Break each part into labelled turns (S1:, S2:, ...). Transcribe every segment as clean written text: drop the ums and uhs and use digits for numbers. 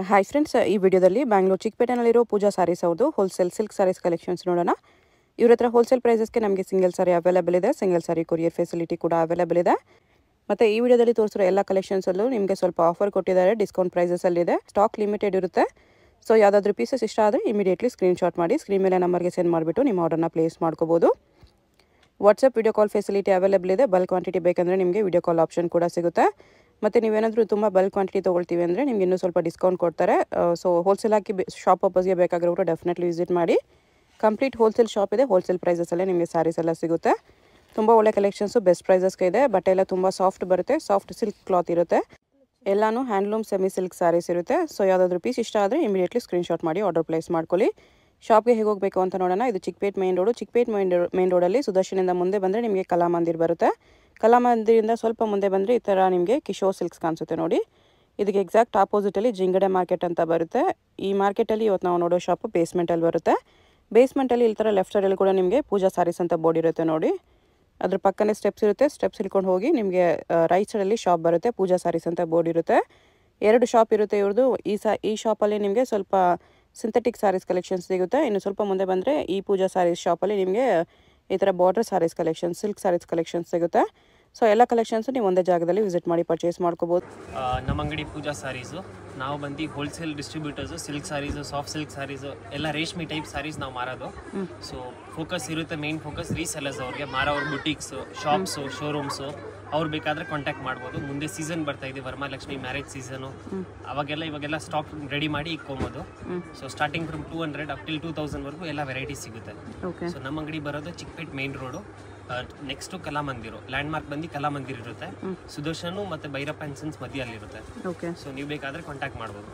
S1: Hi friends, ಈ ವಿಡಿಯೋದಲ್ಲಿ ಬ್ಯಾಂಗ್ಳೂರು ಚಿಕ್ಕಪೇಟೆನಲ್ಲಿರೋ ಪೂಜಾ ಸಾರೀಸ್ ಅವ್ರದ್ದು ಹೋಲ್ಸೇಲ್ ಸಿಲ್ಕ್ ಸಾರೀಸ್ ಕಲೆಕ್ಷನ್ಸ್ ನೋಡೋಣ. ಇವ್ರ ಹತ್ರ ಹೋಲ್ಸೇಲ್ ಪ್ರೈಸಸ್ಗೆ ನಮಗೆ ಸಿಂಗಲ್ ಸಾರಿ ಅವೈಲೇಬಲ್ ಇದೆ. ಸಿಂಗಲ್ ಸಾರಿ ಕೊರಿಯರ್ ಫೆಸಿಲಿಟಿ ಕೂಡ ಅವೈಲೇಬಲ್ ಇದೆ. ಮತ್ತು ಈ ವಿಡಿಯೋದಲ್ಲಿ ತೋರಿಸಿರೋ ಎಲ್ಲ ಕಲೆಕ್ಷನ್ಸಲ್ಲೂ ನಿಮಗೆ ಸ್ವಲ್ಪ ಆಫರ್ ಕೊಟ್ಟಿದ್ದಾರೆ. ಡಿಸ್ಕೌಂಟ್ ಪ್ರೈಸಸಲ್ಲಿದೆ. ಸ್ಟಾಕ್ ಲಿಮಿಟೆಡ್ ಇರುತ್ತೆ. ಸೊ ಯಾವುದಾದ್ರೂ ಪೀಸಸ್ ಇಷ್ಟ ಆದರೆ ಇಮಿಡಿಯೇಟ್ಲಿ ಸ್ಕ್ರೀನ್ಶಾಟ್ ಮಾಡಿ ಸ್ಕ್ರೀನ್ ಮೇಲೆ ನಂಬರ್ಗೆ ಸೆಂಡ್ ಮಾಡಿಬಿಟ್ಟು ನಿಮ್ಮ ಆರ್ಡರ್ನ ಪ್ಲೇಸ್ ಮಾಡ್ಕೋಬೋದು. WhatsApp video call facility available ಇದೆ. ಬಲ್ಕ್ ಕ್ವಾಂಟಿಟಿ ಬೇಕಂದರೆ ನಿಮಗೆ ವಿಡಿಯೋ ಕಾಲ್ ಆಪ್ಷನ್ ಕೂಡ ಸಿಗುತ್ತೆ. ಮತ್ತು ನೀವೇನಾದರೂ ತುಂಬ ಬಲ್ಕ್ ಕ್ವಾಂಟಿಟಿ ತೊಗೊಳ್ತೀವಿ ಅಂದರೆ ನಿಮ್ಗೆ ಇನ್ನೂ ಸ್ವಲ್ಪ ಡಿಸ್ಕೌಂಟ್ ಕೊಡ್ತಾರೆ. ಸೊ ಹೋಲ್ಸೇಲ್ ಹಾಕಿ ಶಾಪ್ ಪರ್ಪಸ್ಗೆ ಬೇಕಾಗಿರೋರು ಡೆಫಿನೆಟ್ಲಿ ವಿಸಿಟ್ ಮಾಡಿ. ಕಂಪ್ಲೀಟ್ ಹೋಲ್ಸೇಲ್ ಶಾಪ್ ಇದೆ. ಹೋಲ್ಸೇಲ್ ಪ್ರೈಸಸಲ್ಲೇ ನಿಮಗೆ ಸ್ಯಾರೀಸ್ ಎಲ್ಲ ಸಿಗುತ್ತೆ. ತುಂಬ ಒಳ್ಳೆ ಕಲೆಕ್ಷನ್ಸು ಬೆಸ್ಟ್ ಪ್ರೈಸಸ್ಗೆ ಇದೆ. ಬಟ್ಟೆ ಎಲ್ಲ ತುಂಬ ಸಾಫ್ಟ್ ಬರುತ್ತೆ. ಸಾಫ್ಟ್ ಸಿಲ್ಕ್ ಕ್ಲಾತ್ ಇರುತ್ತೆ. ಎಲ್ಲನೂ ಹ್ಯಾಂಡ್ಲೂಮ್ ಸೆಮಿ ಸಿಲ್ಕ್ ಸ್ಯಾರೀಸ್ ಇರುತ್ತೆ. ಸೊ ಯಾವುದಾದ್ರೂ ಪೀಸ್ ಇಷ್ಟ ಆದರೆ ಇಮಿಡಿಯೇಟ್ಲಿ ಸ್ಕ್ರೀನ್ಶಾಟ್ ಮಾಡಿ ಆರ್ಡರ್ ಪ್ಲೇಸ್ ಮಾಡ್ಕೊಳ್ಳಿ. ಶಾಪ್ಗೆ ಹೇಗೆ ಹೋಗಬೇಕು ಅಂತ ನೋಡೋಣ. ಇದು Chickpet main road. Chickpet main ರೋಡಲ್ಲಿ ಸುದರ್ಶನಿಂದ ಮುಂದೆ ಬಂದರೆ ನಿಮಗೆ ಕಲಾಮಂದಿರ್ ಬರುತ್ತೆ. ಕಲಾಮಂದಿರಿಂದ ಸ್ವಲ್ಪ ಮುಂದೆ ಬಂದರೆ ಈ ಥರ ನಿಮಗೆ ಕಿಶೋರ್ ಸಿಲ್ಕ್ಸ್ ಕಾಣಿಸುತ್ತೆ ನೋಡಿ. ಇದಕ್ಕೆ ಎಕ್ಸಾಕ್ಟ್ ಆಪೋಸಿಟಲ್ಲಿ ಜಿಂಗಡೆ ಮಾರ್ಕೆಟ್ ಅಂತ ಬರುತ್ತೆ. ಈ ಮಾರ್ಕೆಟಲ್ಲಿ ಇವತ್ತು ನಾವು ನೋಡೋ ಶಾಪು ಬೇಸ್ಮೆಂಟಲ್ಲಿ ಬರುತ್ತೆ. ಬೇಸ್ಮೆಂಟಲ್ಲಿ ಈ ಥರ ಲೆಫ್ಟ್ ಸೈಡಲ್ಲಿ ಕೂಡ ನಿಮಗೆ ಪೂಜಾ ಸಾರೀಸ್ ಅಂತ ಬೋರ್ಡ್ ಇರುತ್ತೆ ನೋಡಿ. ಅದ್ರ ಪಕ್ಕನೇ ಸ್ಟೆಪ್ಸ್ ಇರುತ್ತೆ. ಸ್ಟೆಪ್ಸ್ ಇಳ್ಕೊಂಡು ಹೋಗಿ ನಿಮಗೆ ರೈಟ್ ಸೈಡಲ್ಲಿ ಶಾಪ್ ಬರುತ್ತೆ. ಪೂಜಾ ಸಾರೀಸ್ ಅಂತ ಬೋರ್ಡ್ ಇರುತ್ತೆ. 2 ಶಾಪ್ ಇರುತ್ತೆ ಇವ್ರದ್ದು. ಈ ಶಾಪಲ್ಲಿ ನಿಮಗೆ ಸ್ವಲ್ಪ ಸಿಂಥೆಟಿಕ್ ಸಾರೀಸ್ ಕಲೆಕ್ಷನ್ಸ್ ಸಿಗುತ್ತೆ. ಇನ್ನು ಸ್ವಲ್ಪ ಮುಂದೆ ಬಂದರೆ ಈ ಪೂಜಾ ಸಾರೀಸ್ ಶಾಪಲ್ಲಿ ನಿಮಗೆ ಈ ಥರ border saris collection, silk saris collections ಸಿಗುತ್ತೆ. ಸೊ ಎಲ್ಲ ಕಲೆಕ್ಷನ್ಸು ನೀವು ಒಂದೇ ಜಾಗದಲ್ಲಿ ವಿಸಿಟ್ ಮಾಡಿ ಪರ್ಚೇಸ್ ಮಾಡ್ಕೋಬೋದು.
S2: ನಮ್ಮ ಅಂಗಡಿ ಪೂಜಾ ಸಾರೀಸು. ನಾವು ಬಂದು ಹೋಲ್ಸೇಲ್ ಡಿಸ್ಟ್ರಿಬ್ಯೂಟರ್ಸು. ಸಿಲ್ಕ್ ಸಾರೀಸು, ಸಾಫ್ಟ್ ಸಿಲ್ಕ್ ಸಾರೀಸು, ಎಲ್ಲ ರೇಷ್ಮೆ ಟೈಪ್ ಸಾರೀಸ್ ನಾವು ಮಾರೋದು. ಸೊ ಫೋಕಸ್ ಇರುತ್ತೆ, ಮೇನ್ ಫೋಕಸ್ ರೀಸೆಲ್ಲರ್ಸ್ ಅವ್ರಿಗೆ. ಮಾರೋರು ಬುಟೀಕ್ಸು, ಶಾಪ್ಸು, ಶೋರೂಮ್ಸು ಅವ್ರು ಬೇಕಾದರೆ ಕಾಂಟ್ಯಾಕ್ಟ್ ಮಾಡ್ಬೋದು. ಮುಂದೆ ಸೀಸನ್ ಬರ್ತಾ ಇದೆ, ವರಮಹಾಲಕ್ಷ್ಮಿ ಮ್ಯಾರೇಜ್ ಸೀಸನು. ಇವಾಗೆಲ್ಲ ಸ್ಟಾಕ್ ರೆಡಿ ಮಾಡಿ ಇಕ್ಕೊಬೋದು. So starting from 200 up till 2000ವರೆಗೂ ಎಲ್ಲ ವೆರೈಟೀಸ್ ಸಿಗುತ್ತೆ. ಸೊ ನಮ್ಮ ಅಂಗಡಿ ಬರೋದು Chickpet main road. Next Kalamandir landmark ಬಂದು ಕಲಾಮಂದಿರ್ ಇರುತ್ತೆ. ಸುದರ್ಶನು ಮತ್ತು ಭೈರಪ್ಪ ಆ್ಯಂಡ್ ಸನ್ಸ್ ಮಧ್ಯಲ್ಲಿರುತ್ತೆ. ಸೊ ನೀವು ಬೇಕಾದರೆ ಕಾಂಟ್ಯಾಕ್ಟ್ ಮಾಡ್ಬೋದು.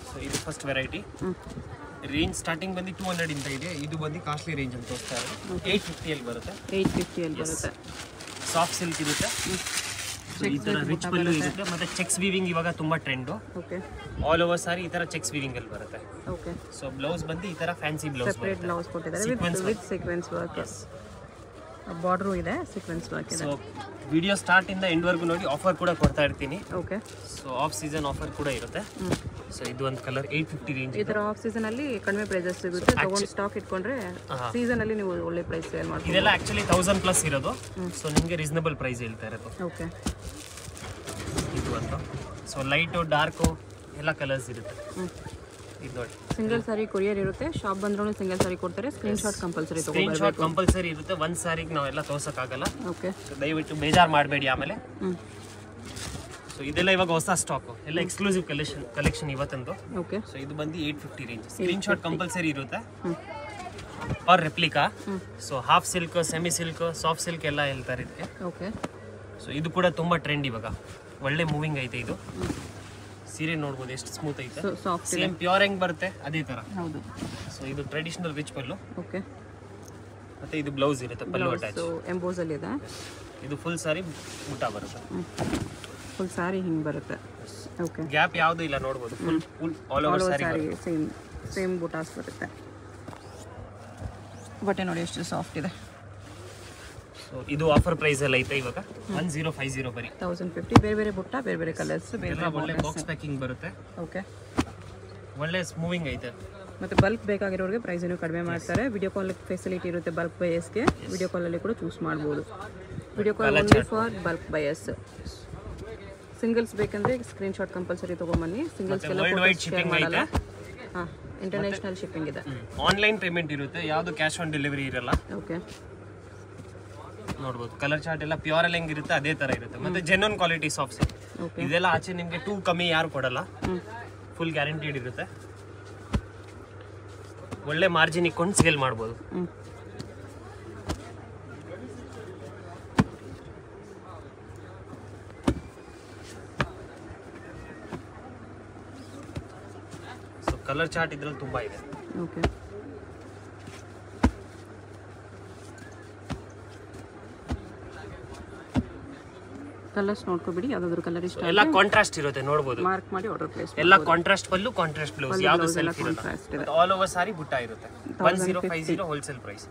S2: ಸೊ ಇದು ಫಸ್ಟ್ ವೆರೈಟಿ. ರೇಂಜ್ ಸ್ಟಾರ್ಟಿಂಗ್ ಬಂದು 200 ಇಂದ ಇದೆ. ಇದು ಬಂದು ಕಾಸ್ಟ್ಲಿ ರೇಂಜ್ ಅಂತ ತೋರಿಸ್ತಾ ಇರೋದು. 850 ಬರುತ್ತೆ. 850 ಬರುತ್ತೆ. ಸಾಫ್ಟ್ ಸಿಲ್ಕ್ ಇರುತ್ತೆ. ಈ ಥರ ರಿಚ್ ಪಲ್ಲು ಇರುತ್ತೆ. ಮತ್ತು ಚೆಕ್ಸ್ ವೀವಿಂಗ್ ಇವಾಗ ತುಂಬ ಟ್ರೆಂಡು. ಆಲ್ ಓವರ್ ಸಾರಿ ಈ ಥರ ಚೆಕ್ಸ್ ವೀವಿಂಗ್ ಅಲ್ಲಿ ಬರುತ್ತೆ. ಸೊ ಬ್ಲೌಸ್ ಬಂದು ಈ ಥರ fancy blouse
S1: sequence work border ಇದೆ, ಸೀಕ್ವೆನ್ಸ್ ವರ್ಕ್ ಇದೆ.
S2: ಸೊ ವಿಡಿಯೋ ಸ್ಟಾರ್ಟ್ ಇಂದ ಎಂಡ್ ವರೆಗೂ ನೋಡಿ. ಆಫರ್ ಕೂಡ ಕೊಡ್ತಾ ಇರ್ತೀನಿ. ಸೊ ಆಫ್ ಸೀಸನ್ ಆಫರ್ ಕೂಡ ಇರುತ್ತೆ. ಸೊ ಇದು ಒಂದು ಕಲರ್ 850 ರೇಂಜ್.
S1: ಈ ತರ ಆಫ್ ಸೀಸನ್ ಅಲ್ಲಿ ಕಡಿಮೆ ಪ್ರೈಸಸ್ ಸಿಗುತ್ತೆ. ತಗೊಂಡು ಸ್ಟಾಕ್ ಇಟ್ಕೊಂಡ್ರೆ ಸೀಸನ್ ಅಲ್ಲಿ ನೀವು ಒಳ್ಳೆ ಪ್ರೈಸ್ ಸೇಲ್ ಮಾಡ್ತೀರಾ.
S2: ಇದೆಲ್ಲ ಆಕ್ಚುಲಿ 1000 ಪ್ಲಸ್ ಇರೋದು. ಸೊ ನಿಮಗೆ ರೀಸನಬಲ್ ಪ್ರೈಸ್ ಹೇಳ್ತಾ ಇರೋದು. ಇದು ಒಂದು ಸೊ ಲೈಟು ಡಾರ್ಕು ಎಲ್ಲ ಕಲರ್ಸ್ ಇರುತ್ತೆ. ಇದು ನೋಡಿ,
S1: ಸಿಂಗಲ್ ಸಾರಿ ಕೊರಿಯರ್ ಇರುತ್ತೆ. ಶಾಪ್ ಬಂದ್ರೂ ಸಿಂಗಲ್ ಸಾರಿ ಕೊಡ್ತಾರೆ. ಸ್ಕ್ರೀನ್ಶಾಟ್ ಕಂಪಲ್ಸರಿ
S2: ಸ್ಕ್ರೀನ್ಶಾಟ್ ಕಂಪಲ್ಸರಿ ಇರುತ್ತೆ. ಒಂದು ಸಾರಿಗೆ ನಾವೆಲ್ಲ ತೋರ್ಸೋಕ್ಕಾಗಲ್ಲ. ಸೊ ದಯವಿಟ್ಟು ಬೇಜಾರು ಮಾಡಬೇಡಿ ಆಮೇಲೆ. ಸೊ ಇದೆಲ್ಲ ಇವಾಗ ಹೊಸ ಸ್ಟಾಕ್, ಎಲ್ಲ ಎಕ್ಸ್ಕ್ಲೂಸಿವ್ ಕಲೆಕ್ಷನ್ ಇವತ್ತಂದು. ಸೊ ಇದು ಬಂದು 850 ರೇಂಜ್. ಸ್ಕ್ರೀನ್ಶಾಟ್ ಕಂಪಲ್ಸರಿ ಇರುತ್ತೆ. Or replica. So half silk, semi silk, soft silk ಎಲ್ಲ ಹೇಳ್ತಾರೆ ಇದಕ್ಕೆ. ಸೊ ಇದು ಕೂಡ ತುಂಬಾ ಟ್ರೆಂಡ್ ಇವಾಗ. ಒಳ್ಳೆ ಮೂವಿಂಗ್ ಐತೆ ಇದು. ಸೀರೆ ನೋಡ್ಬೋದು ಎಷ್ಟು ಸ್ಮೂತ್ ಐತೆ. ಸೇಮ್ ಪ್ಯೂರ್ ಹೆಂಗ್ ಬರುತ್ತೆ ಅದೇ ತರ. ಸೊ ಇದು ಟ್ರೆಡಿಷನಲ್ ರಿಚ್ ಪಲ್ಲು. ಮತ್ತೆ ಇದು ಬ್ಲೌಸ್ ಇರುತ್ತೆ, ಪಲ್ಲು ಅಟ್ಯಾಚ್.
S1: ಎಂಬೋಸ್ ಅಲ್ಲಿ ಇದೆ.
S2: ಇದು ಫುಲ್ ಸಾರಿ ಬುಟ್ಟ ಬರುತ್ತೆ.
S1: ಫುಲ್ ಸಾರಿ ಹಿಂಗ್ ಬರುತ್ತೆ.
S2: ಗ್ಯಾಪ್ ಯಾವುದು ಇಲ್ಲ ನೋಡ್ಬೋದು. ಫುಲ್ ಆಲ್ ಓವರ್ ಸಾರಿ
S1: ಸೇಮ್ ಬುಟಾಸ್ ಬರುತ್ತೆ. ಬಟ್ಟೆ ನೋಡಿ ಎಷ್ಟು ಸಾಫ್ಟ್ ಇದೆ.
S2: ಸೊ ಇದು ಆಫರ್ ಪ್ರೈಸ್ ಎಲ್ಲ ಐತೆ ಇವಾಗ 1050 ಬರೀ.
S1: 1050. ಬೇರೆ ಬೇರೆ ಬುಟ್ಟ, ಬೇರೆ ಬೇರೆ ಕಲರ್ಸ್, ಬೇರೆ
S2: ಒಳ್ಳೆ ಬಾಕ್ಸ್ ಪ್ಯಾಕಿಂಗ್ ಬರುತ್ತೆ. ಒಳ್ಳೆ ಮೂವಿಂಗ್ ಐತೆ.
S1: ಮತ್ತೆ ಬಲ್ಕ್ ಬೇಕಾಗಿರೋರಿಗೆ ಪ್ರೈಸ್ ಇನ್ನೂ ಕಡಿಮೆ ಮಾಡ್ತಾರೆ. ವಿಡಿಯೋ ಕಾಲ್ ಫೆಸಿಲಿಟಿ ಇರುತ್ತೆ. ಬಲ್ಕ್ ಬಯಸ್ಗೆ ವಿಡಿಯೋ ಕಾಲಲ್ಲಿ ಕೂಡ ಚೂಸ್ ಮಾಡ್ಬೋದು. Video call only for bulk buyers. Singles ಬೇಕಂದ್ರೆ ಸ್ಕ್ರೀನ್ಶಾಟ್ ಕಂಪಲ್ಸರಿ ತಗೊಂಬನ್ನಿ. ಸಿಂಗಲ್ಸ್ಗೆಲ್ಲ
S2: ಶಿಪ್ಪಿಂಗ್ ಮಾಡಲ್ಲ.
S1: ಇಂಟರ್ನ್ಯಾಷನಲ್ ಶಿಪ್ಪಿಂಗ್ ಇದೆ.
S2: ಆನ್ಲೈನ್ ಪೇಮೆಂಟ್ ಇರುತ್ತೆ. ಯಾವುದು ಕ್ಯಾಶ್ ಆನ್ ಡೆಲಿವರಿ ಇರಲ್ಲ. ನೋಡ್ಬೋದು ಕಲರ್ ಚಾರ್ಟ್ ಎಲ್ಲ ಪ್ಯೂರ್ ಅಲ್ಲಿ ಹೆಂಗಿರುತ್ತೆ ಅದೇ ತರ ಇರುತ್ತೆ. ಮತ್ತೆ ಜೆನ್ಯೂನ್ ಕ್ವಾಲಿಟಿ ಸಾಫ್ಟ್ ಸಿಲ್ಕ್. ಇದೆಲ್ಲ ಆಚೆ ನಿಮಗೆ 2 ಕಮ್ಮಿ ಯಾರು ಕೊಡಲ್ಲ. ಫುಲ್ ಗ್ಯಾರಂಟಿಡ್ ಇರುತ್ತೆ. ಒಳ್ಳೆ ಮಾರ್ಜಿನ್ ಇಟ್ಕೊಂಡು ಸೇಲ್ ಮಾಡ್ಬೋದು. ಸೊ ಕಲರ್ ಚಾರ್ಟ್ ಇದ್ರಲ್ಲಿ ತುಂಬಾ ಇದೆ.
S1: ಕಲರ್ಸ್ ನೋಡ್ಕೋಬಿಡಿ. ಯಾವ್ದಾದ್ರು ಕಲರ್ ಇಷ್ಟ
S2: ಎಲ್ಲ ಕಾಂಟ್ರಾಸ್ಟ್ ಇರುತ್ತೆ ನೋಡಬಹುದು.
S1: ಮಾರ್ಕ್ ಮಾಡಿ ಆರ್ಡರ್ ಪ್ಲೇಸ್.
S2: ಎಲ್ಲ ಕಾಂಟ್ರಾಸ್ಟ್ ಪಲ್ಲು, ಕಾಂಟ್ರಾಸ್ಟ್ ಬ್ಲೌಸ್, ಯಾವುದು ಸೆಲ್ಫ್ ಇರುತ್ತೆ. ಆಲ್ ಓವರ್ ಸಾರಿ ಬುಟ್ಟ ಇರುತ್ತೆ. 1050 ಹೋಲ್ಸೇಲ್ ಪ್ರೈಸ್.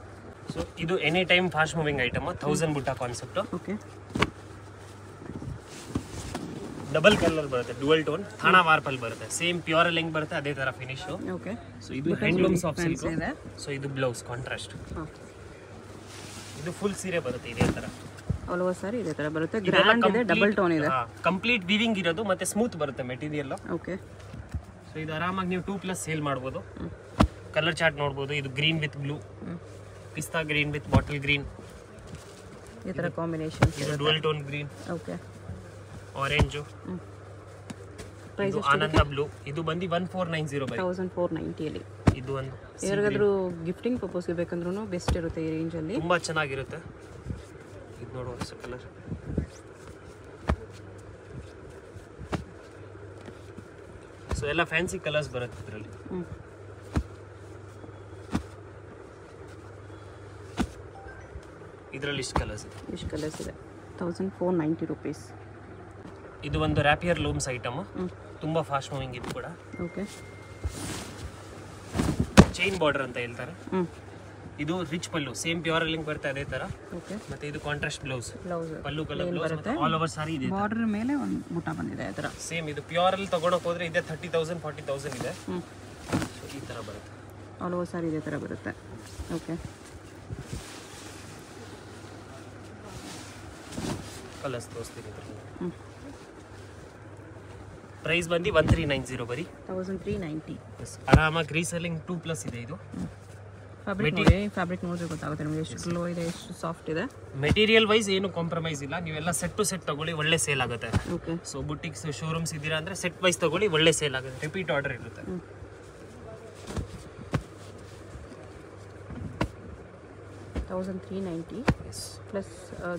S2: ಸೊ ಇದು any time fast moving item. 1000 ಬುಟ್ಟ ಕಾನ್ಸೆಪ್ಟ್. ಡಬಲ್ ಕಲರ್ ಬರುತ್ತೆ, ಡುವಲ್ ಟೋನ್ ಥಾಣಾ ವಾರ್ಪಲ್ ಬರುತ್ತೆ. ಸೇಮ್ ಪ್ಯೂರ್ ಅಲ್ಲಿ ಹೆಂಗ್ ಬರುತ್ತೆ ಅದೇ ತರ ಫಿನಿಶ್.
S1: ಓಕೆ.
S2: ಸೊ ಇದು ಹ್ಯಾಂಡ್ಲೂಮ್ ಸಾಫ್ಟ್ ಸಿಲ್ಕ್. ಸೊ ಇದು ಬ್ಲೌಸ್ ಕಾಂಟ್ರಾಸ್ಟ್. ಇದು ಫುಲ್ ಸೀರೆ ಬರುತ್ತೆ ಇದೇ ತರ.
S1: ಆಲ್ ಓವರ್ ಸಾರಿ ಇದೇ ತರ ಬರುತ್ತೆ. ಗ್ರ್ಯಾಂಡ್ ಇದೆ, ಡಬಲ್ ಟೋನ್ ಇದೆ,
S2: ಕಂಪ್ಲೀಟ್ ವೀವಿಂಗ್ ಇರೋದು ಮತ್ತೆ ಸ್ಮೂತ್ ಬರುತ್ತೆ ಮೆಟೀರಿಯಲ್.
S1: ಓಕೆ.
S2: ಸೊ ಇದು ಆರಾಮಾಗಿ ನೀವು 2+ ಸೇಲ್ ಮಾಡ್ಬೋದು. ಕಲರ್ ಚಾರ್ಟ್ ನೋಡ್ಬೋದು. ಇದು green with blue, pista green with bottle green,
S1: ಈ ತರ ಕಾಂಬಿನೇಷನ್.
S2: ಇದು dual tone green,
S1: okay,
S2: orange.
S1: Price
S2: ಆನಂದ ಬ್ಲೂ. ಇದು ಬಂದು 1490 ಬೈ
S1: 1490 ಅಲ್ಲಿ.
S2: ಇದು ಒಂದು
S1: ಯಾರಿಗಾದ್ರೂ ಗಿಫ್ಟಿಂಗ್ ಪರ್ಪಸ್ಗೆ ಬೇಕಂದ್ರೂ ಬೆಸ್ಟ್ ಇರುತ್ತೆ ಈ ರೇಂಜ್ ಅಲ್ಲಿ.
S2: ತುಂಬಾ ಚೆನ್ನಾಗಿರುತ್ತೆ. ಇದು ನೋಡುವ ಕಲರ್. ಸೊ ಎಲ್ಲ ಫ್ಯಾನ್ಸಿ ಕಲರ್ಸ್ ಬರುತ್ತೆ ಇದರಲ್ಲಿ. ಇದರಲ್ಲಿ ಇಷ್ಟು ಕಲರ್ಸ್ ಇದೆ.
S1: ಇಷ್ಟು ಕಲರ್ಸ್ ಇದೆ. 1490 ರೂಪೀಸ್.
S2: ಇದು ಒಂದು ರ್ಯಾಪಿಯರ್ ಲೂಮ್ಸ್ ಐಟಮ್, ತುಂಬಾ ಫಾಸ್ಟ್ ಮೂವಿಂಗ್ ಇದು ಕೂಡ.
S1: ಓಕೆ.
S2: ಚೈನ್ ಬಾರ್ಡರ್ ಅಂತ ಹೇಳ್ತಾರೆ. ಇದು ರಿಚ್ ಪಲ್ಲು, ಸೇಮ್ ಪ್ಯೂರ್ ಲಿಂಕ್ ಬರುತ್ತೆ ಅದೇ ತರ.
S1: ಓಕೆ.
S2: ಮತ್ತೆ ಇದು ಕಾಂಟ್ರಾಸ್ಟ್ ಬ್ಲೌಸ್,
S1: ಬ್ಲೌಸ್
S2: ಪಲ್ಲು ಕಲರ್ ಬ್ಲೌಸ್, ಆಲ್ ಓವರ್ ಸಾರಿ ಇದೆ.
S1: ಬಾರ್ಡರ್ ಮೇಲೆ ಒಂದು ಬುಟ್ಟ ಬಂದಿದೆ ಆ ತರ.
S2: ಸೇಮ್ ಇದು ಪ್ಯೂರ್ ಅಲ್ಲಿ ತಗೊಳಕ್ ಹೋದ್ರೆ ಇದೆ 30,000 40,000 ಇದೆ. ಸೊ ಈ ತರ ಬರುತ್ತೆ.
S1: ಆಲ್ ಓವರ್ ಸಾರಿ ಇದೇ ತರ ಬರುತ್ತೆ. ಓಕೆ.
S2: ಕಲರ್ಸ್ ತೋರಿಸ್ತೀನಿ. ಪ್ರೈಸ್ ಬಂದು 1390 ಬರೀ.
S1: 1390.
S2: ಆರಾಮಾಗಿ ರೀಸೆಲ್ಲಿಂಗ್ 2+ ಇದೆ. ಇದು
S1: ಫ್ಯಾಬ್ರಿಕ್ ನೋಡಿದ್ರೆ ಗೊತ್ತಾಗುತ್ತೆ ನಿಮಗೆ ಎಷ್ಟು ಗ್ಲೋ ಇದೆ, ಎಷ್ಟು ಸಾಫ್ಟ್ ಇದೆ.
S2: ಮೆಟೀರಿಯಲ್ ವೈಸ್ ಏನು ಕಾಂಪ್ರಮೈಸ್ ಇಲ್ಲ. ನೀವೆಲ್ಲ ಸೆಟ್ ಟು ಸೆಟ್ ತಗೊಳ್ಳಿ, ಒಳ್ಳೆ ಸೇಲ್ ಆಗುತ್ತೆ.
S1: ಓಕೆ.
S2: ಸೊ ಬುಟಿಕ್ಸ್ ಶೋರೂಮ್ಸ್ ಇದ್ದೀರಾ ಅಂದ್ರೆ ಸೆಟ್ ವೈಸ್ ತಗೊಳ್ಳಿ, ಒಳ್ಳೆ ಸೇಲ್ ಆಗುತ್ತೆ. ರಿಪೀಟ್ ಆರ್ಡರ್ ಇರುತ್ತೆ.
S1: 1390 ಪ್ಲಸ್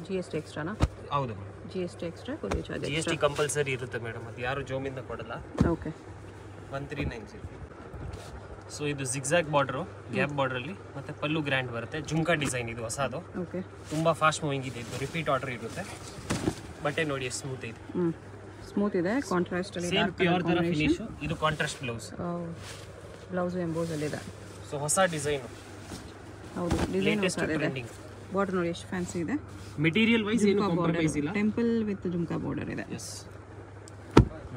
S1: GST ಎಕ್ಸ್ಟ್ರಾನಾ?
S2: ಹೌದು,
S1: GST extra, courier charge
S2: GST compulsory ಇರುತ್ತೆ ಮೇಡಮ್. ಅದು ಯಾರು ಜೋಮಿಂದ ಕೊಡಲ್ಲ.
S1: ಓಕೆ.
S2: 1390. ಸೊ ಇದು ಜಿಗ್ಜಾಗ್ ಬಾರ್ಡರು, ಗ್ಯಾಪ್ ಬಾರ್ಡ್ರಲ್ಲಿ, ಮತ್ತೆ ಪಲ್ಲು ಗ್ರ್ಯಾಂಡ್ ಬರುತ್ತೆ. ಜುಮ್ಕಾ ಡಿಸೈನ್ ಇದು ಹೊಸದು.
S1: ಓಕೆ.
S2: ತುಂಬಾ ಫಾಸ್ಟ್ ಮೂವಿಂಗ್ ಇದೆ. ಇದು ರಿಪೀಟ್ ಆರ್ಡರ್ ಇರುತ್ತೆ. ಬಟ್ಟೆ ನೋಡಿ ಎಷ್ಟು ಸ್ಮೂತ್ ಇದೆ.
S1: ಸ್ಮೂತ್ ಇದೆ, ಕಾಂಟ್ರಾಸ್ಟ್ ಅಲ್ಲಿ
S2: ಸೇಮ್ ಪ್ಯೂರ್ ತರ ಫಿನಿಶ್. ಇದು ಕಾಂಟ್ರಾಸ್ಟ್ ಬ್ಲೌಸ್.
S1: ಬ್ಲೌಸ್ ಎಂಬೋಸ್ ಅಲ್ಲಿ ಇದೆ.
S2: ಸೊ ಹೊಸ ಡಿಸೈನ್.
S1: ಹೌದು, ಡಿಸೈನ್
S2: ಲೇಟೆಸ್ಟ್
S1: ಹೊಸದಿದೆ.
S2: ಟ್ರೆಂಡಿಂಗ್.
S1: ಬಾರ್ಡರ್ ನೋಡಿ ಎಷ್ಟು ಫ್ಯಾನ್ಸಿ ಇದೆ.
S2: ಮೆಟೀರಿಯಲ್ ವೈಸ್ ಏನು ಕಾಂಪ್ರಮೈಸ್ ಇಲ್ಲ.
S1: ಟೆಂಪಲ್ ವಿತ್ ಜುಮ್ಕಾ ಬಾರ್ಡರ್ ಇದೆ.
S2: ಎಸ್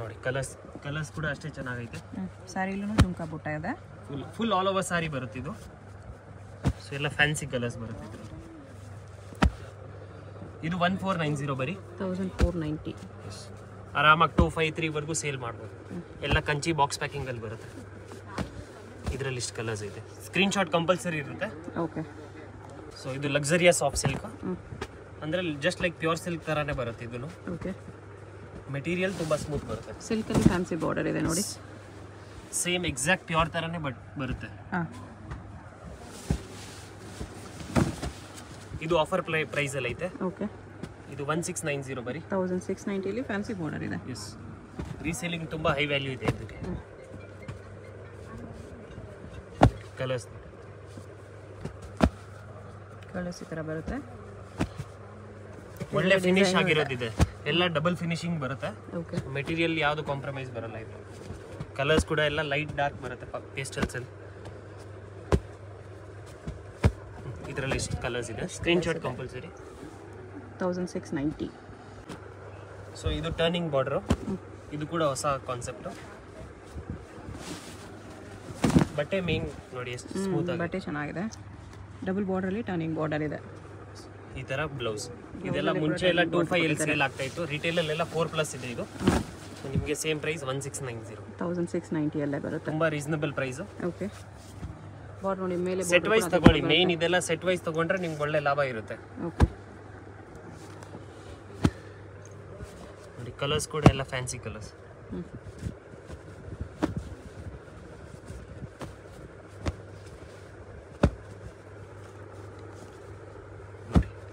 S2: ನೋಡಿ, ಕಲರ್ಸ್ ಕೂಡ ಅಷ್ಟೇ ಚೆನ್ನಾಗೈತೆ.
S1: ಸಾರಿಲೂ ಜುಮ್ಕಾ ಬುಟ್ಟ ಇದೆ.
S2: ಫುಲ್ ಆಲ್ ಓವರ್ ಸಾರಿ ಬರುತ್ತೆ ಇದು. ಸೊ ಎಲ್ಲ ಫ್ಯಾನ್ಸಿ ಕಲರ್ಸ್ ಬರುತ್ತೆ ಇದರಲ್ಲಿ. ಇದು 1490 ಬರೀ.
S1: 1490.
S2: ಆರಾಮಾಗಿ 253 ವರೆಗೂ ಸೇಲ್ ಮಾಡ್ಬೋದು. ಎಲ್ಲ ಕಂಚಿ ಬಾಕ್ಸ್ ಪ್ಯಾಕಿಂಗ್ ಅಲ್ಲಿ ಬರುತ್ತೆ. ಇದರಲ್ಲಿ ಇಷ್ಟು ಕಲರ್ಸ್ ಇದೆ. ಸ್ಕ್ರೀನ್ ಶಾಟ್ ಕಂಪಲ್ಸರಿ ಇರುತ್ತೆ.
S1: ಓಕೆ.
S2: ಸೊ ಇದು ಲಕ್ಸರಿಯಸ್ ಸಾಫ್ಟ್ ಸಿಲ್ಕ್, ಅಂದ್ರೆ ಜಸ್ಟ್ ಲೈಕ್ ಪ್ಯೂರ್ ಸಿಲ್ಕ್ ತರಾನೇ ಬರುತ್ತೆ ಇದನ್ನು.
S1: ಓಕೆ.
S2: ಮೆಟೀರಿಯಲ್ ತುಂಬಾ ಸ್ಮೂತ್ ಬರುತ್ತೆ.
S1: ಸಿಲ್ಕ್ ಅಲ್ಲಿ ಫ್ಯಾನ್ಸಿ ಬಾರ್ಡರ್ ಇದೆ ನೋಡಿ.
S2: ಸೇಮ್ ಎಕ್ಸಾಕ್ಟ್ ಪ್ಯೂರ್ ತರಾನೇ ಬರುತ್ತೆ. ಇದು ಆಫರ್ ಪ್ರೈಸ್ ಅಲ್ಲಿ ಐತೆ.
S1: ಓಕೆ.
S2: ಇದು 1690 ಬರೀ.
S1: 1690 ಅಲ್ಲಿ ಫ್ಯಾನ್ಸಿ ಬಾರ್ಡರ್ ಇದೆ.
S2: ಎಸ್, ರೀಸೇಲಿಂಗ್ ತುಂಬಾ ಹೈ ವ್ಯಾಲ್ಯೂ ಇದೆ ಇದಕ್ಕೆ. ಕಲರ್ಸ್
S1: ಈ ತರ ಬರುತ್ತೆ.
S2: ಒಳ್ಳೆ ಫಿನಿಶ್ ಆಗಿರೋದಿದೆ. ಎಲ್ಲ ಡಬಲ್ ಫಿನಿಶಿಂಗ್ ಬರುತ್ತೆ.
S1: ಓಕೆ.
S2: ಮೆಟೀರಿಯಲ್ ಯಾವುದು ಕಾಂಪ್ರಮೈಸ್ ಬರಲ್ಲ ಇದು. ಕಲರ್ಸ್ ಕೂಡ ಎಲ್ಲ ಲೈಟ್ ಡಾರ್ಕ್ ಬರುತ್ತೆ ಪೇಸ್ಟಲ್ಸ್ ಅಲ್ಲಿ. ಇದರಲ್ಲಿ ಎಷ್ಟು ಕಲರ್ಸ್ ಇದೆ. Screen shot compulsory.
S1: 1690.
S2: ಸೊ ಇದು ಟರ್ನಿಂಗ್ ಬಾರ್ಡರ್. ಇದು ಕೂಡ ಹೊಸ ಕಾನ್ಸೆಪ್ಟ್. ಬಟ್ಟೆ ಮೇನ್ ನೋಡಿ ಎಷ್ಟು ಸ್ಮೂತ್ ಆಗಿದೆ.
S1: ಬಟ್ಟೆ ಚೆನ್ನಾಗಿದೆ. ಡಬಲ್ ಬಾರ್ಡರ್ ಅಲ್ಲಿ ಟರ್ನಿಂಗ್ ಬಾರ್ಡರ್ ಇದೆ.
S2: ಈ ತರ ಬ್ಲೌಸ್. ಇದೆಲ್ಲ ಮುಂಚೆ ಎಲ್ಲ 25 ಅಲ್ಲಿ ಸೇಲ್ ಆಗ್ತಾ ಇತ್ತು. ರಿಟೇಲ್ ಅಲ್ಲೆಲ್ಲ 4+ ಇದೆ ಇದು. ಸೊ ನಿಮಗೆ ಸೇಮ್ ಪ್ರೈಸ್ 1690.
S1: 1690 ಅಲ್ಲೇ ಬರುತ್ತೆ.
S2: ತುಂಬಾ ರೀಸನಬಲ್ ಪ್ರೈಸ್.
S1: ಓಕೆ. ಬಾರ್ಡರ್ ನೋಡಿ ಮೇಲೆ
S2: ಸೆಟ್ ವೈಸ್ ತಗೊಳ್ಳಿ. ಮೇನ್ ಇದೆಲ್ಲ ಸೆಟ್ ವೈಸ್ ತಗೊಂಡ್ರೆ ನಿಮ್ಗೆ ಒಳ್ಳೆ ಲಾಭ ಇರುತ್ತೆ.
S1: ಓಕೆ.
S2: ನೋಡಿ ಕಲರ್ಸ್ ಕೂಡ ಎಲ್ಲ ಫ್ಯಾನ್ಸಿ ಕಲರ್ಸ್.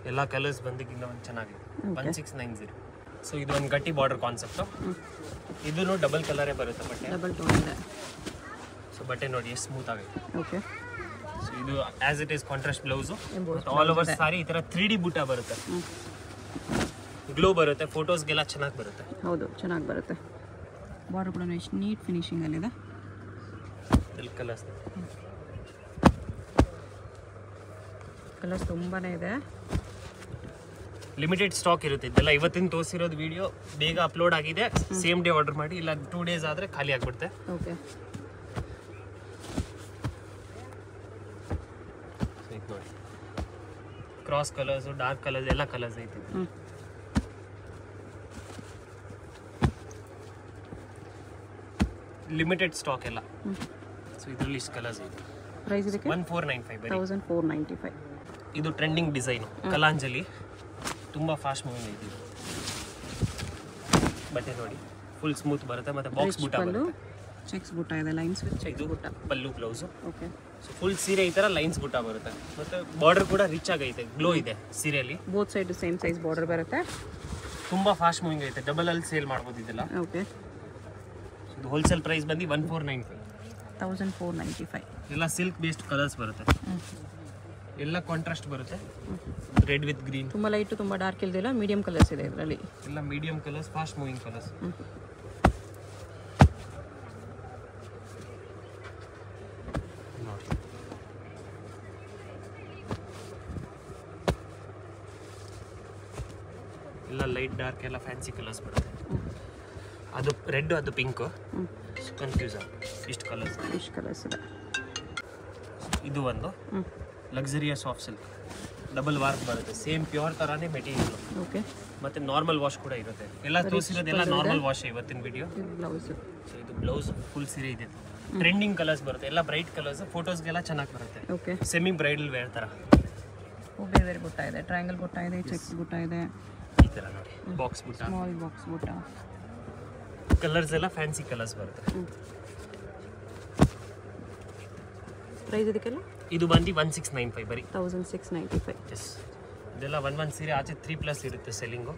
S2: ಎಲ್ಲ ಕಲರ್ಸ್ ಬಂದಿಗಿಂತ ಒಂದು ಚೆನ್ನಾಗಿದೆ. 1690. ಸೊ ಇದು ಒಂದು ಗಟ್ಟಿ ಬಾರ್ಡರ್ ಕಾನ್ಸೆಪ್ಟ್. ಇದೂ ಡಬಲ್ ಕಲರೇ ಬರುತ್ತೆ ಬಟ್ಟೆ.
S1: ಡಬಲ್ ಟೋನ್ ಇದೆ.
S2: ಸೊ ಬಟ್ಟೆ ನೋಡಿ ಎಷ್ಟು ಸ್ಮೂತ್ ಆಗಿದೆ.
S1: ಓಕೆ.
S2: ಸೊ ಇದು as it is contrast blouse. All over sari ಈ ಥರ 3D ಬೂಟ ಬರುತ್ತೆ. ಗ್ಲೋ ಬರುತ್ತೆ. ಫೋಟೋಸ್ಗೆಲ್ಲ ಚೆನ್ನಾಗಿ ಬರುತ್ತೆ.
S1: ಹೌದು, ಚೆನ್ನಾಗಿ ಬರುತ್ತೆ. ಬಾರ್ಡರ್ ಕೂಡ ಎಷ್ಟು ನೀಟ್ ಫಿನಿಶಿಂಗ್ ಅಲ್ಲಿದೆ.
S2: ಕಲರ್ಸ್
S1: ತುಂಬಾನೇ ಇದೆ.
S2: ಲಿಮಿಟೆಡ್ ಸ್ಟಾಕ್ ಇರುತ್ತೆ. ಇದೆಲ್ಲ ಇವತ್ತಿನ ತೋರಿಸಿರೋದು ವಿಡಿಯೋ ಬೇಗ ಅಪ್ಲೋಡ್ ಆಗಿದೆ. ಸೇಮ್ ಡೇ ಆರ್ಡರ್ ಮಾಡಿ, ಇಲ್ಲ 2 ಡೇಸ್ ಆದರೆ ಖಾಲಿ ಆಗಿಬಿಡುತ್ತೆ.
S1: ಓಕೆ.
S2: ನೋಡಿ, ಕ್ರಾಸ್ ಕಲರ್ಸು, ಡಾರ್ಕ್ ಕಲರ್ಸ್, ಎಲ್ಲ ಕಲರ್ಸ್ ಐತೆ. ಲಿಮಿಟೆಡ್ ಸ್ಟಾಕ್ ಎಲ್ಲ. ಸೊ ಇದರಲ್ಲಿ ಇಷ್ಟು ಕಲರ್ಸ್ ಇದೆ.
S1: ಪ್ರೈಸ್ ಇದಕ್ಕೆ
S2: 1495 ಬರೀ.
S1: 1495.
S2: ಇದು ಟ್ರೆಂಡಿಂಗ್ ಡಿಸೈನು, ಕಲಾಂಜಲಿ. ತುಂಬ ಫಾಸ್ಟ್ ಮೂವಿಂಗ್ ಐತಿ ಇದು. ಬಟ್ಟೆ ನೋಡಿ ಫುಲ್ ಸ್ಮೂತ್ ಬರುತ್ತೆ, ಮತ್ತು ಬಾಕ್ಸ್ ಬೂಟ ಬರುತ್ತೆ.
S1: ಚೆಕ್ಸ್ ಬೂಟ ಇದೆ, ಲೈನ್ಸ್ ವಿತ್ ಚೆಕ್ಸ್
S2: ಇದು
S1: ಬೂಟ.
S2: ಪಲ್ಲು ಬ್ಲೌಸು.
S1: ಓಕೆ.
S2: ಸೊ ಫುಲ್ ಸೀರೆ ಈ ಥರ ಲೈನ್ಸ್ ಬೂಟ ಬರುತ್ತೆ, ಮತ್ತು ಬಾರ್ಡರ್ ಕೂಡ ರಿಚ್ ಆಗೈತೆ, ಗ್ಲೋ ಇದೆ ಸೀರೆಯಲ್ಲಿ.
S1: Both side same size border ಬರುತ್ತೆ.
S2: ತುಂಬ ಫಾಸ್ಟ್ ಮೂವಿಂಗ್ ಐತೆ, ಡಬಲ್ ಅಲ್ಲಿ ಸೇಲ್ ಮಾಡ್ಬೋದು ಇದೆಲ್ಲ.
S1: ಓಕೆ.
S2: ಇದು ಹೋಲ್ಸೇಲ್ ಪ್ರೈಸ್ ಬಂದು 1495.
S1: 1495.
S2: ಎಲ್ಲ ಸಿಲ್ಕ್ ಬೇಸ್ಡ್ ಕಲರ್ಸ್ ಬರುತ್ತೆ, ಎಲ್ಲ ಕಾಂಟ್ರಾಸ್ಟ್ ಬರುತ್ತೆ. Red with green.
S1: ತುಂಬ ಲೈಟು ತುಂಬ ಡಾರ್ಕ್ ಇಲ್ದಿಲ್ಲ, ಮೀಡಿಯಂ ಕಲರ್ಸ್ ಇದೆ ಇದರಲ್ಲಿ.
S2: ಎಲ್ಲ medium colours, fast moving colours. ಎಲ್ಲ ಲೈಟ್ ಡಾರ್ಕ್ ಎಲ್ಲ ಫ್ಯಾನ್ಸಿ ಕಲರ್ಸ್ ಬರುತ್ತೆ. ಅದು ರೆಡ್, ಅದು ಪಿಂಕ್. ಕನ್ಫ್ಯೂಸ್ ಆಗುತ್ತೆ, ಇಷ್ಟು ಕಲರ್ಸ್
S1: ಇದೆ.
S2: ಇದು ಒಂದು ಲಕ್ಸುರಿಯಸ್ ಸಾಫ್ಟ್ ಸಿಲ್ಕ್, ಡಬಲ್ ವಾರ್ಕ್ ಬರುತ್ತೆ, ಸೇಮ್ ಪ್ಯೂರ್ ಥರನೇ ಮೆಟೀರಿಯಲ್.
S1: ಓಕೆ.
S2: ಮತ್ತು ನಾರ್ಮಲ್ ವಾಶ್ ಕೂಡ ಇರುತ್ತೆ. ಎಲ್ಲ ತೋರಿಸಿರೋದೆಲ್ಲ ನಾರ್ಮಲ್ ವಾಶ್ ಇವತ್ತಿನ ವಿಡಿಯೋ.
S1: ಬ್ಲೌಸ್.
S2: ಸೊ ಇದು ಬ್ಲೌಸ್ ಫುಲ್ ಸೀರೆ ಇದೆ. ಟ್ರೆಂಡಿಂಗ್ ಕಲರ್ಸ್ ಬರುತ್ತೆ, ಎಲ್ಲ ಬ್ರೈಟ್ ಕಲರ್ಸ್, ಫೋಟೋಸ್ಗೆಲ್ಲ ಚೆನ್ನಾಗಿ ಬರುತ್ತೆ.
S1: ಓಕೆ.
S2: ಸೆಮಿ ಬ್ರೈಡಲ್ ವೇರ್ ಥರ.
S1: ಬೇರೆ ಬೇರೆ ಬುಟ್ಟ ಇದೆ, ಟ್ರಯಾಂಗಲ್ ಬುಟ್ಟ ಇದೆ, ಚೆಕ್ಸ್ ಬುಟ್ಟ ಇದೆ,
S2: ಈ ಥರ ನೋಡಿ, ಬಾಕ್ಸ್ ಬುಟ್ಟ,
S1: ಸ್ಮಾಲ್ ಬಾಕ್ಸ್ ಬುಟ್ಟ.
S2: ಕಲರ್ಸ್ ಎಲ್ಲ ಫ್ಯಾನ್ಸಿ ಕಲರ್ಸ್ ಬರುತ್ತೆ.
S1: ಪ್ರೈಸ್ ಇದಕ್ಕೆಲ್ಲ
S2: ಇದು ಬಂದು 1695 ಬರೀ.
S1: 1695.
S2: ಎಸ್. ಇದೆಲ್ಲ ಒಂದು ಸೀರೆ ಆಚೆ 3+ ಇರುತ್ತೆ ಸೆಲ್ಲಿಂಗು.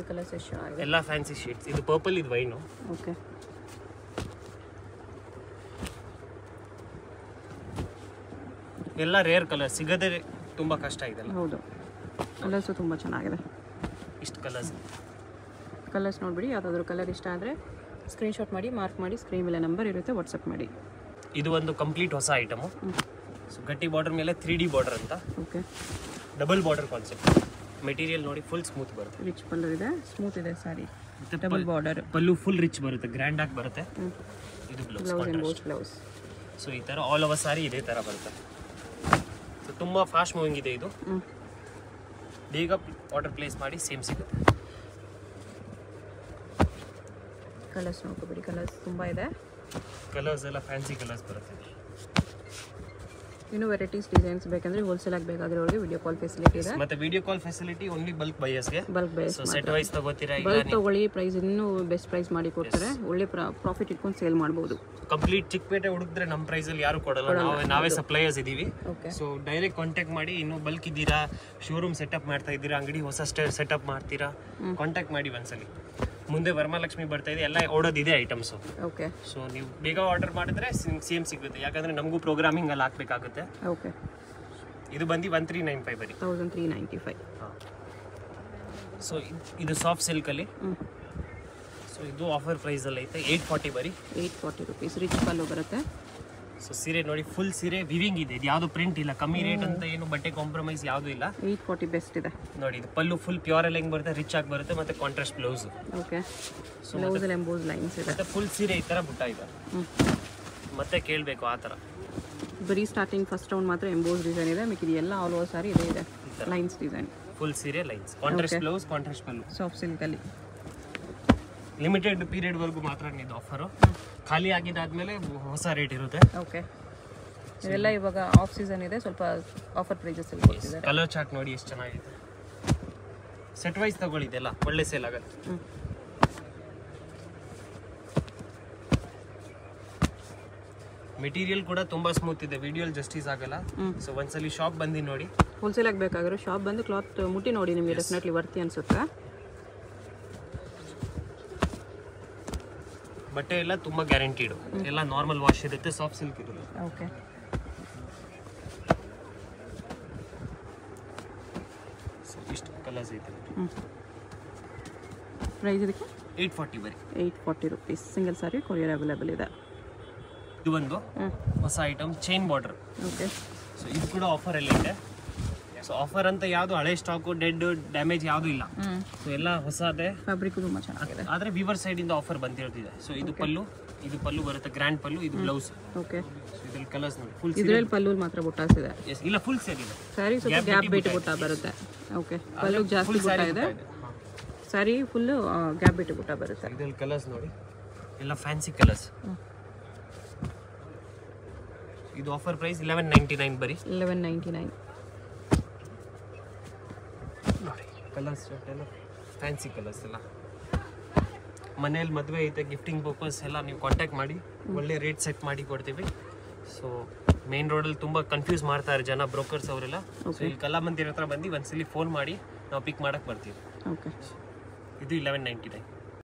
S1: ಕಲರ್ಸ್ ಎಷ್ಟು ಆಗಿದೆ,
S2: ಎಲ್ಲ ಫ್ಯಾನ್ಸಿ ಶೇಡ್ಸ್. ಇದು ಪರ್ಪಲ್, ಇದು ವೈನು.
S1: ಓಕೆ.
S2: ಎಲ್ಲ ರೇರ್ ಕಲರ್, ಸಿಗದೆ ತುಂಬ ಕಷ್ಟ ಇದೆಲ್ಲ.
S1: ಹೌದು, ಕಲರ್ಸು ತುಂಬ ಚೆನ್ನಾಗಿದೆ.
S2: ಇಷ್ಟು ಕಲರ್ಸ್
S1: ನೋಡಿಬಿಡಿ, ಯಾವುದಾದ್ರೂ ಕಲರ್ ಇಷ್ಟ ಆದರೆ ಸ್ಕ್ರೀನ್ಶಾಟ್ ಮಾಡಿ, ಮಾರ್ಕ್ ಮಾಡಿ, ಸ್ಕ್ರೀನ್ ಮೇಲೆ ನಂಬರ್ ಇರುತ್ತೆ, ವಾಟ್ಸಪ್ ಮಾಡಿ.
S2: ಇದು ಒಂದು ಕಂಪ್ಲೀಟ್ ಹೊಸ ಐಟಮು. ಸೊ ಗಟ್ಟಿ ಬಾರ್ಡರ್ ಮೇಲೆ 3D ಬಾರ್ಡರ್ ಅಂತ.
S1: Okay.
S2: Double border concept. Material ನೋಡಿ ಫುಲ್ ಸ್ಮೂತ್ ಬರುತ್ತೆ,
S1: ರಿಚ್ ಪಲ್ಲು ಇದೆ, ಸ್ಮೂತ್ ಇದೆ ಸಾರಿ. ಡಬಲ್ ಬಾರ್ಡರ್,
S2: ಪಲ್ಲು ಫುಲ್ ರಿಚ್ ಬರುತ್ತೆ, ಗ್ರ್ಯಾಂಡ್ ಆಗಿ ಬರುತ್ತೆ. ಇದು
S1: ಬ್ಲೌಸ್.
S2: ಸೊ ಈ ಥರ ಆಲ್ ಓವರ್ ಸಾರಿ ಇದೇ ಥರ ಬರುತ್ತೆ. ಸೊ ತುಂಬ ಫಾಸ್ಟ್ ಮೂವಿಂಗ್ ಇದೆ ಇದು. ಬೇಗ ಆರ್ಡರ್ ಪ್ಲೇಸ್ ಮಾಡಿ, ಸೇಮ್ ಸಿಗುತ್ತೆ.
S1: ಕಲರ್ಸ್ ನೋಡ್ಕೊಬೇಡಿ, ಕಲರ್ಸ್ ತುಂಬ ಇದೆ.
S2: ಕಲರ್ಸ್ ಎಲ್ಲ ಫ್ಯಾನ್ಸಿ ಕಲರ್ಸ್ ಬರುತ್ತೆ.
S1: ಇನ್ನೂ ವೆರೈಟೀಸ್ ಡಿಸೈನ್ಸ್ ಬೇಕಂದ್ರೆ ಹೋಲ್ಸೇಲ್ ಆಗಿ ಬೇಕಾಗಿರೋರಿಗೆ ವಿಡಿಯೋ ಕಾಲ್ ಫೆಸಿಲಿಟಿ ಇದೆ.
S2: ಮತ್ತೆ video call facility only bulk ಬೈಯರ್ಸ್ಗೆ.
S1: Bulk buyers,
S2: so set wise ತಗೋತೀರಾ,
S1: ಬಲ್ಕ್ ತಗೊಳ್ಳಿ, ಪ್ರೈಸ್ ಇನ್ನೂ ಬೆಸ್ಟ್ ಪ್ರೈಸ್ ಮಾಡಿ ಕೊಡ್ತಾರೆ, ಒಳ್ಳೆ ಪ್ರಾಫಿಟ್ ಇಟ್ಕೊಂಡು ಸೇಲ್ ಮಾಡ್ಬೋದು.
S2: ಕಂಪ್ಲೀಟ್ ಚಿಕ್ಕಪೇಟೆ ಹುಡುಕಿದ್ರೆ ನಮ್ಮ ಪ್ರೈಸಲ್ಲಿ ಯಾರು ಕೊಡಲ್ಲ, ನಾವೇ ಸಪ್ಲೈಯರ್ಸ್ ಇದ್ದೀವಿ.
S1: ಓಕೆ.
S2: ಸೊ ಡೈರೆಕ್ಟ್ ಕಾಂಟ್ಯಾಕ್ಟ್ ಮಾಡಿ. ಇನ್ನೂ ಬಲ್ಕ್ ಇದ್ದೀರಾ, ಶೋರೂಮ್ ಸೆಟಪ್ ಮಾಡ್ತಾ ಇದ್ದೀರಾ, ಅಂಗಡಿ ಹೊಸ ಸೆಟಪ್ ಮಾಡ್ತೀರಾ, ಕಾಂಟ್ಯಾಕ್ಟ್ ಮಾಡಿ ಒಂದ್ಸಲಿ. ಮುಂದೆ ವರಮಹಾಲಕ್ಷ್ಮಿ ಬರ್ತಾ ಇದೆ, ಎಲ್ಲ ಓಡೋದಿದೆ ಐಟಮ್ಸು.
S1: ಓಕೆ.
S2: ಸೊ ನೀವು ಬೇಗ ಆರ್ಡರ್ ಮಾಡಿದ್ರೆ ಸೇಮ್ ಸಿಗುತ್ತೆ, ಯಾಕಂದ್ರೆ ನಮಗೂ ಪ್ರೋಗ್ರಾಮಿಂಗ್ ಅಲ್ಲಿ ಹಾಕ್ಬೇಕಾಗುತ್ತೆ.
S1: ಓಕೆ.
S2: ಇದು ಬಂದು 1395 ಬರೀ.
S1: 1395.
S2: ಸೊ ಇದು ಸಾಫ್ಟ್ ಸಿಲ್ಕಲ್ಲಿ. ಸೊ ಇದು ಆಫರ್ ಪ್ರೈಸಲ್ಲಿ ಐತೆ, 840 ಬರೀ.
S1: 840 rupees. ರಿಚ್ ಪಲ್ಲು ಬರುತ್ತೆ.
S2: ಸೊ ಸೀರೆ ನೋಡಿ, ಫುಲ್ ಸೀರೆ ವಿವಿಂಗ್ ಇದೆ, ಇದು ಯಾವುದು ಪ್ರಿಂಟ್ ಇಲ್ಲ, ಕಮ್ಮಿ ರೇಟ್ ಅಂತ ಏನು ಬಟ್ಟೆ ಕಾಂಪ್ರಮೈಸ್ ಯಾವುದೂ ಇಲ್ಲ.
S1: 840 ಬೆಸ್ಟ್ ಇದೆ
S2: ನೋಡಿ. ಇದು ಪಲ್ಲು ಫುಲ್ ಪ್ಯೂರ್ ಅಲ್ಲಿ ಹೆಂಗೆ ಬರುತ್ತೆ, ರಿಚ್ ಆಗಿ ಬರುತ್ತೆ, ಮತ್ತೆ ಕಾಂಟ್ರಾಸ್ಟ್ ಬ್ಲೌಸ್.
S1: ಓಕೆ. ಸೊ ಬ್ಲೌಸಲ್ಲಿ ಎಂಬೋಸ್ ಲೈನ್ಸ್ ಇದೆ,
S2: ಮತ್ತೆ ಫುಲ್ ಸೀರೆ ಈ ಥರ ಬುಟ್ಟ ಇದೆ. ಮತ್ತೆ ಕೇಳಬೇಕು ಆ ಥರ.
S1: ಬರೀ ಸ್ಟಾರ್ಟಿಂಗ್ ಫಸ್ಟ್ ರೌಂಡ್ ಮಾತ್ರ ಎಂಬೋಸ್ ಡಿಸೈನ್ ಇದೆ, ಮಿಕ್ಕಿದ ಎಲ್ಲ ಆಲ್ ಓವರ್ ಸಾರಿ ಇದೇ ಇದೆ, ಲೈನ್ಸ್ ಡಿಸೈನ್.
S2: ಫುಲ್ ಸೀರೆ ಲೈನ್ಸ್, ಕಾಂಟ್ರಾಸ್ಟ್ ಬ್ಲೌಸ್, ಕಾಂಟ್ರಾಸ್ಟ್ ಪಲ್ಲು.
S1: ಸಾಫ್ಟ್ ಸಿಲ್ಕಲ್ಲಿ
S2: ಲಿಮಿಟೆಡ್ ಪೀರಿಯಡ್ವರೆಗೂ ಮಾತ್ರ ಇದು ಆಫರು. ಖಾಲಿ ಆಗಿದ್ದಾದ್ಮೇಲೆ ಹೊಸ ರೇಟ್ ಇರುತ್ತೆ.
S1: ಓಕೆ. ಇವೆಲ್ಲ ಇವಾಗ ಆಫ್ ಸೀಸನ್ ಇದೆ, ಸ್ವಲ್ಪ ಆಫರ್ ಪ್ರೈಸಸ್ ಅಲ್ಲಿ ಕೊಡ್ತಿದ್ದಾರೆ.
S2: ಕಲರ್ ಚಾರ್ಟ್ ನೋಡಿ ಎಷ್ಟು ಚೆನ್ನಾಗಿದೆ. ಸೆಟ್ ವೈಸ್ ತಗೊಳ್ಳಿದೆಲ್ಲ ಒಳ್ಳೆ ಸೇಲ್ ಆಗುತ್ತೆ. ಮೆಟೀರಿಯಲ್ ಕೂಡ ತುಂಬಾ ಸ್ಮೂತ್ ಇದೆ, ವಿಡಿಯೋಲ್ ಜಸ್ಟಿಸ್ ಆಗಲ್ಲ. ಸೊ ಒಂದ್ಸಲಿ ಶಾಪ್ ಬಂದು ನೋಡಿ.
S1: ಹೋಲ್ಸೇಲ್ ಆಗಿ ಬೇಕಾಗಿರೋ ಶಾಪ್ ಬಂದು ಕ್ಲಾತ್ ಮುಟ್ಟಿ ನೋಡಿ, ನಿಮಗೆ ಡೆಫಿನೆಟ್ಲಿ ವರ್ತಿ ಅನ್ಸುತ್ತೆ.
S2: ಬಟ್ಟೆ ಎಲ್ಲ ತುಂಬಾ ಗ್ಯಾರಂಟಿಡ್, ಎಲ್ಲ ನಾರ್ಮಲ್ ವಾಶ್ ಇರುತ್ತೆ, ಸಾಫ್ಟ್ ಸಿಲ್ಕ್ ಇರುತ್ತೆ.
S1: ಓಕೆ.
S2: ಸೊ ಇಷ್ಟು ಕಲರ್ಸ್ ಐತೆ.
S1: ಪ್ರೈಸ್ ಇದಕ್ಕೆ
S2: 840 ಬರೀ.
S1: 840 rupees. ಸಿಂಗಲ್ ಸಾರಿ ಕೊರಿಯರ್ ಅವೈಲೇಬಲ್ ಇದೆ.
S2: ಇದು ಒಂದು ಹೊಸ item chain border.
S1: Okay.
S2: So ಇದು ಕೂಡ ಆಫರಲ್ಲಿ ಇದೆ. ಸೊ ಆಫರ್ ಅಂತ ಯಾವುದು ಹಳೆ ಸ್ಟಾಕು ಡೆಡ್ ಡ್ಯಾಮೇಜ್ ಯಾವುದು ಇಲ್ಲ. ಸೊ ಎಲ್ಲ ಹೊಸದೇ.
S1: ಫ್ಯಾಬ್ರಿಕ್ ತುಂಬ ಚೆನ್ನಾಗಿದೆ.
S2: ಆದರೆ ವಿವರ್ ಸೈಡಿಂದ ಆಫರ್ ಬಂದಿರ್ತಿದೆ. ಸೊ ಇದು ಪಲ್ಲು ಬರುತ್ತೆ, ಗ್ರ್ಯಾಂಡ್ ಪಲ್ಲು, ಇದು ಬ್ಲೌಸ್.
S1: ಓಕೆ.
S2: ಇದ್ರಲ್ಲಿ ಕಲರ್ಸ್ ನೋಡಿ, ಫುಲ್
S1: ಇದರಲ್ಲಿ ಪಲ್ಲು ಮಾತ್ರ ಬುಟ್ಟಾಸ್ ಇದೆ.
S2: ಇಲ್ಲ ಫುಲ್ ಸೇಲ್ ಇದೆ.
S1: ಸ್ಯಾರಿ ಸ್ವಲ್ಪ ಗ್ಯಾಪ್ ಬಿಟ್ಟು ಬುಟ್ಟ ಬರುತ್ತೆ. ಓಕೆ. ಪಲ್ಲು ಜಾಸ್ತಿ ಬುಟ್ಟ ಇದೆ, ಸ್ಯಾರಿ ಫುಲ್ಲು ಗ್ಯಾಪ್ ಬಿಟ್ಟು ಬುಟ್ಟ ಬರುತ್ತೆ.
S2: ಇದರಲ್ಲಿ ಕಲರ್ಸ್ ನೋಡಿ, ಎಲ್ಲ ಫ್ಯಾನ್ಸಿ ಕಲರ್ಸ್. ಇದು ಆಫರ್ ಪ್ರೈಸ್ 1199 ಬರೀ.
S1: 1199
S2: ನೋಡಿ ಕಲರ್ಸ್ ಎಲ್ಲ ಫ್ಯಾನ್ಸಿ ಕಲರ್ಸ್ ಎಲ್ಲ. ಮನೇಲಿ ಮದುವೆ ಐತೆ, ಗಿಫ್ಟಿಂಗ್ ಪರ್ಪಸ್ ಎಲ್ಲ ನೀವು ಕಾಂಟ್ಯಾಕ್ಟ್ ಮಾಡಿ, ಒಳ್ಳೆ ರೇಟ್ ಸೆಟ್ ಮಾಡಿ ಕೊಡ್ತೀವಿ. ಸೊ ಮೇನ್ ರೋಡಲ್ಲಿ ತುಂಬ ಕನ್ಫ್ಯೂಸ್ ಮಾಡ್ತಾರೆ ಜನ, ಬ್ರೋಕರ್ಸ್ ಅವರೆಲ್ಲ. ಸೊ ಇಲ್ಲಿ ಕಲಾಮಂದಿರ ಹತ್ರ ಬಂದು ಒಂದ್ಸಲಿ ಫೋನ್ ಮಾಡಿ ನಾವು ಪಿಕ್ ಮಾಡಕ್ಕೆ ಬರ್ತೀವಿ.
S1: ಓಕೆ.
S2: ಇದು 1199.